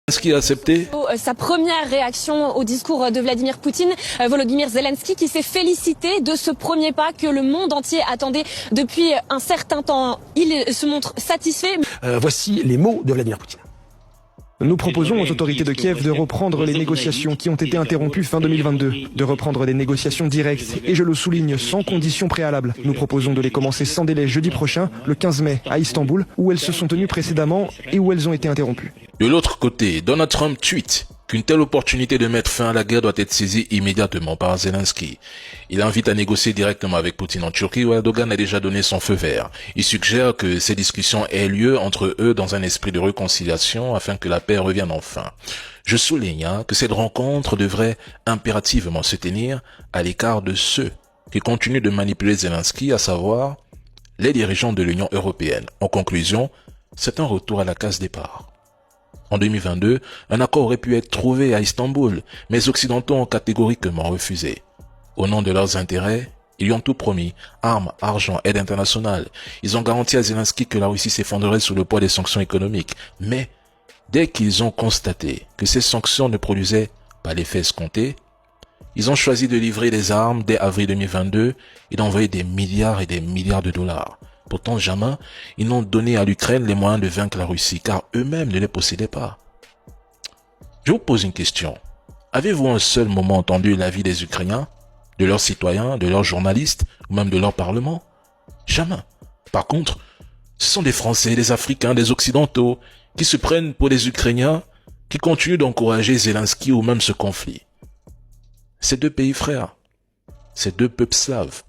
Zelensky a accepté. Sa première réaction au discours de Vladimir Poutine, Volodymyr Zelensky, qui s'est félicité de ce premier pas que le monde entier attendait depuis un certain temps. Il se montre satisfait. Voici les mots de Vladimir Poutine. Nous proposons aux autorités de Kiev de reprendre les négociations qui ont été interrompues fin 2022, de reprendre des négociations directes, et je le souligne, sans conditions préalables. Nous proposons de les commencer sans délai jeudi prochain, le 15 mai, à Istanbul, où elles se sont tenues précédemment et où elles ont été interrompues. De l'autre côté, Donald Trump tweet qu'une telle opportunité de mettre fin à la guerre doit être saisie immédiatement par Zelensky. Il invite à négocier directement avec Poutine en Turquie où Erdogan a déjà donné son feu vert. Il suggère que ces discussions aient lieu entre eux dans un esprit de réconciliation afin que la paix revienne enfin. Je souligne que cette rencontre devrait impérativement se tenir à l'écart de ceux qui continuent de manipuler Zelensky, à savoir les dirigeants de l'Union européenne. En conclusion, c'est un retour à la case départ. En 2022, un accord aurait pu être trouvé à Istanbul, mais les Occidentaux ont catégoriquement refusé. Au nom de leurs intérêts, ils lui ont tout promis, armes, argent, aide internationale. Ils ont garanti à Zelensky que la Russie s'effondrerait sous le poids des sanctions économiques. Mais, dès qu'ils ont constaté que ces sanctions ne produisaient pas l'effet escompté, ils ont choisi de livrer des armes dès avril 2022 et d'envoyer des milliards et des milliards de dollars. Pourtant, jamais, ils n'ont donné à l'Ukraine les moyens de vaincre la Russie, car eux-mêmes ne les possédaient pas. Je vous pose une question. Avez-vous un seul moment entendu l'avis des Ukrainiens, de leurs citoyens, de leurs journalistes, ou même de leur parlement? Jamais. Par contre, ce sont des Français, des Africains, des Occidentaux, qui se prennent pour des Ukrainiens, qui continuent d'encourager Zelensky ou même ce conflit. Ces deux pays frères, ces deux peuples slaves,